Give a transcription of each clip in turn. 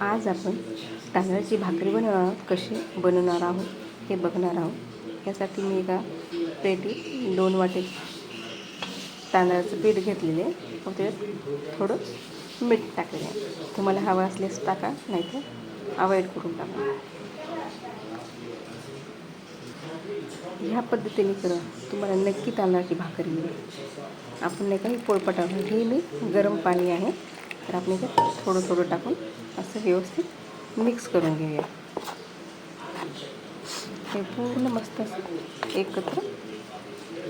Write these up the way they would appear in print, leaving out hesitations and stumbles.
आज आपण तांदळाची भाकरी कशी बनवणार आहोत हे बघणार आहोत. यासाठी मी एका प्लेटीत 2 वाटी तांदळाचं पीठ घेतलेले आहे. मग त्याच्यात थोडं मीठ टाकलेलं आहे. तुम्हाला हवं असल्यास टाका, नाहीतर अवॉइड करून टाका. ह्या पद्धतीने करा, तुम्हाला नक्की तांदळाची भाकरी मिळेल. आपण नाही काही पोळपाटावर हे मी गरम पाणी आहे, तर आपण याच्यात थोडं थोडं टाकून असं व्यवस्थित मिक्स करून घेऊया. हे पूर्ण मस्त असं एकत्र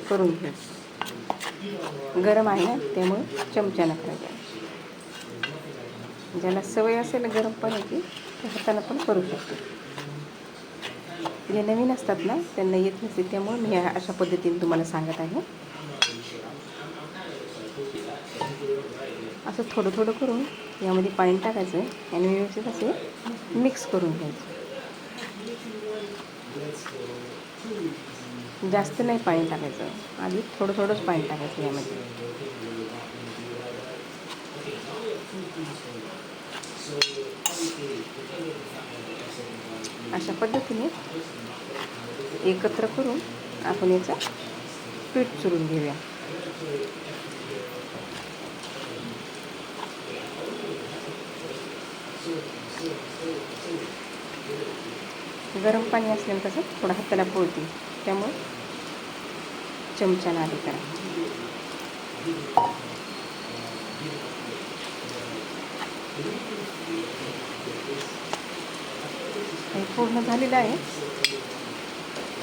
करून घेऊ. गरम आहे ना, त्यामुळे चमच्यानं करायचं. ज्याला सवय असेल गरम पाण्याची ते हातानं पण करू शकतो. जे नवीन असतात ना, त्यांना येत नसते, त्यामुळे मी अशा पद्धतीने तुम्हाला सांगत आहे. असं थोडं थोडं करून यामध्ये पाणी टाकायचं आणि व्यवस्थित असे मिक्स करून घ्यायचं. जास्त नाही पाणी टाकायचं, आधी थोडं थोडंच पाणी टाकायचं यामध्ये. अशा पद्धतीने एकत्र करून आपण याचं पीठ चुरून घेऊया. गरम पाणी असल्यानं कसं थोडं हाताला पोळते, त्यामुळे चमच्यानं आधी करा. हे पूर्ण झालेलं आहे.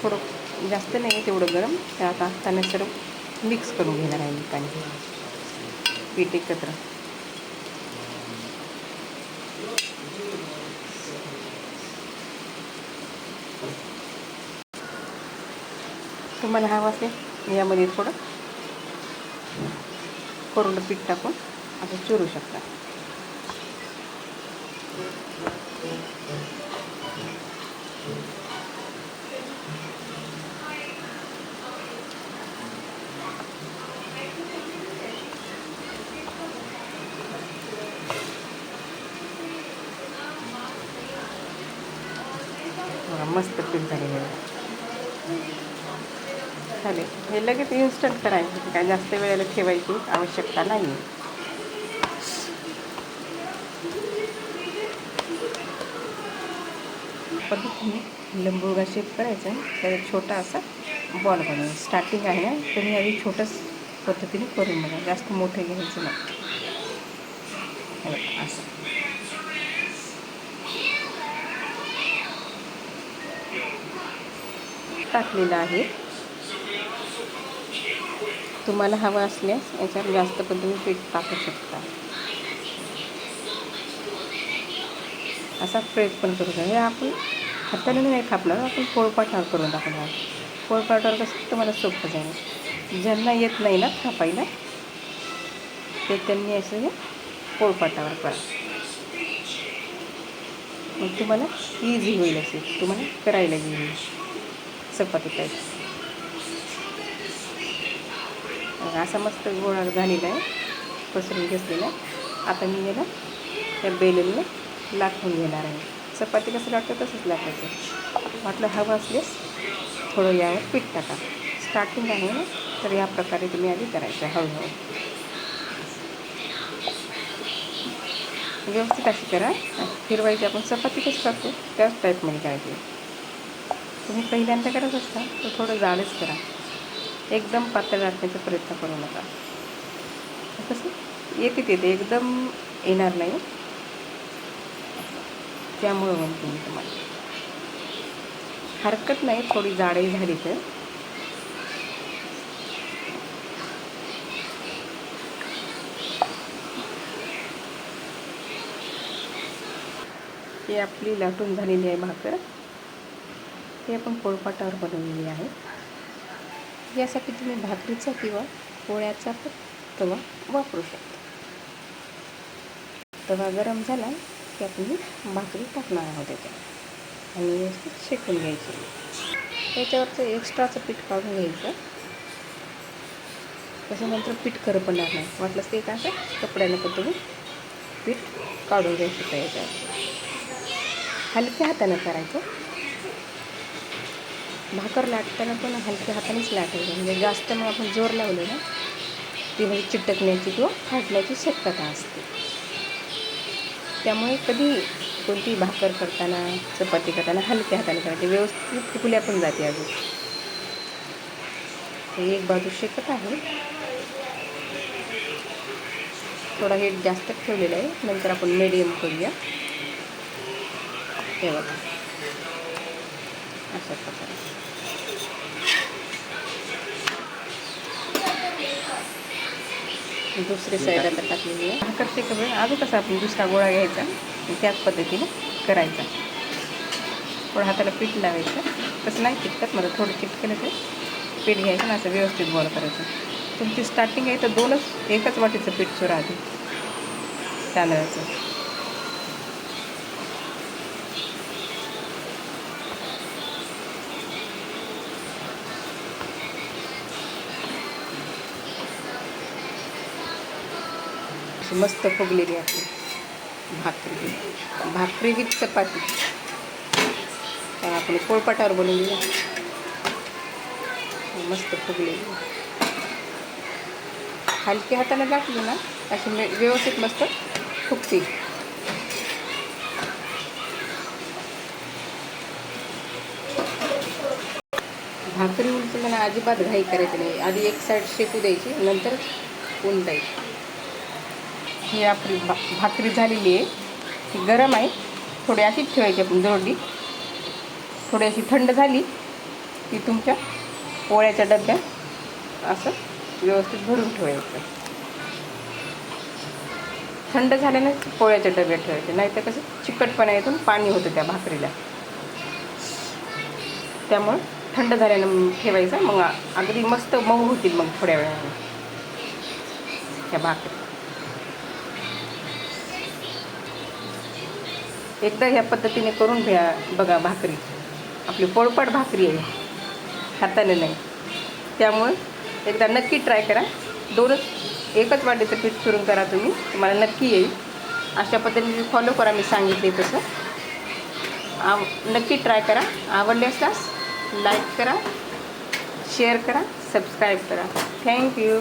थोडं जास्त नाही आहे तेवढं गरम. त्यात हाताने सर्व मिक्स करून घेणार आहे मी पाणी पीठ एकत्र. तुम्हाला हवं असेल यामध्ये थोडं कोरडं पीठ टाकून असं चुरू शकता. मस्त पीठ झालेलं आहे. चालेल, हे लगेच इन्स्टंट करायचं, काय जास्त वेळेला ठेवायची आवश्यकता नाही. पद्धतीने लिंबूगा शेप करायचा, त्याचा छोटा असा बॉल बनवायचा. स्टार्टिंग आहे ना, तुम्ही आधी छोटंच पद्धतीने करून बघा, जास्त मोठं घ्यायचं नाही. असं टाकलेलं आहे. तुम्हाला हवं असल्यास याच्यात जास्त पद्धतीने पीठ टाकू शकता. असा प्रेस पण करू शकता. हे आपण हाताने नाही थापणार, आपण पोळपाटावर करून टाकणार. पोळपाटावर कसं तुम्हाला सोपं जाईल. ज्यांना येत नाही ना थापायला, ते त्यांनी असं हे पोळपाटावर करा. मग तुम्हाला इझी होईल, असेल तुम्हाला करायला येईल चपाती टाईप. असा मस्त गोळा झालेला आहे, पसरून घेतलेला. आता मी याला त्या बेलनने लाटून घेणार आहे. चपाती कसं लाटतं तसंच लाटायचं. वाटलं हवं असल्यास थोडं यावर पीठ टाका. स्टार्टिंग आहे ना, तर या प्रकारे तुम्ही आधी करायचं हळूहळू. व्यवस्थित अशी करा. फिरवायची आपण चपाती कशी करतो त्याच टाईपमध्ये करायची. तुम्ही पहिल्यांदा करत असता तर थोडं जाडच करा, एकदम पातळ लाटण्याचा प्रयत्न करू नका. कसं येते एकदम येणार नाही, त्यामुळं म्हणते मी तुम्हाला. हरकत नाही थोडी जाडही झाली तर. ही आपली लाटून झालेली आहे भाकर. ही आपण पोळपाटावर बनवलेली आहे. यासाठी तुम्ही भाकरीचा किंवा पोळ्याचा पण तवा वापरू शकता. तवा गरम झाला की आपण भाकरी टाकणार आहोत त्याच्यात आणि व्यवस्थित शेकून घ्यायची. त्याच्यावरचं एक्स्ट्राचं पीठ काढून घ्यायचं. त्याच्यानंतर पीठ करपणार नाही. वाटलंच ते काय कपड्यानं पण तुम्ही पीठ काढून घ्यायचं याच्यावर. हलक्या हातानं करायचं. भाकर लाटताना पण हलक्या हातानेच लाटायचं, म्हणजे जास्त मग आपण जोर लावलं ना ती म्हणजे चिटकण्याची किंवा फाटण्याची शक्यता असते. त्यामुळे कधी कोणती भाकर करताना, चपाती करताना हलक्या हाताने करायची, व्यवस्थित फुगल्या पण जाते. अजून एक बाजू शेकत आहे, थोडा हीट जास्त ठेवलेला आहे. नंतर आपण मीडियम करूया. हे बघा अशा प्रकारे. दुसरी साईड आता टाकलेली आहे. भाकर शेकवेळ अजून कसं आपण दुसरा गोळा घ्यायचा त्याच पद्धतीने करायचा. थोडं हाताला पीठ लावायचं. तसं नाही चिटकत, मला थोडं चिटकेलं तर पीठ घ्यायचं ना, असं व्यवस्थित गोळा करायचं. तुमची स्टार्टिंग आहे तर एकच वाटीचं पीठ राहते तांदळाचं. मस्त फुगलेली आपली भाकरी विथ चपाती. आपण पोळपाटावर बनवली मस्त फुगलेली. हलक्या हाताने गाठली ना अशी व्यवस्थित मस्त फुगते. भाकरी उलटताना अजिबात घाई करायची नाही. आधी एक साईड शेकू द्यायची, नंतर उलटायची. ही आपली भाकरी झालेली आहे. ही गरम आहे, थोडी अशीच ठेवायची आपण जोरडी. थोडी अशी थंड झाली की तुमच्या पोळ्याच्या डब्यात असं व्यवस्थित भरून ठेवायचं. थंड झाल्याने पोळ्याच्या डब्यात ठेवायचे, नाही तर कसं चिकटपणा येतून पाणी होतं त्या भाकरीला. त्यामुळं थंड झाल्यानं ठेवायचं. मग अगदी मस्त मऊ होतील मग थोड्या वेळाने त्या भाकरी. एकदा ह्या पद्धतीने करून बघा भाकरी. आपली पोळपाट भाकरी आहे, हाताने नाही. त्यामुळं एकदा नक्की ट्राय करा. एकच वाटीचं पीठ सुरून करा तुम्हाला नक्की येईल. अशा पद्धतीने फॉलो करा, मी सांगितले तसं. नक्की ट्राय करा. आवडले असल्यास लाईक करा, शेअर करा, सबस्क्राईब करा. थँक्यू.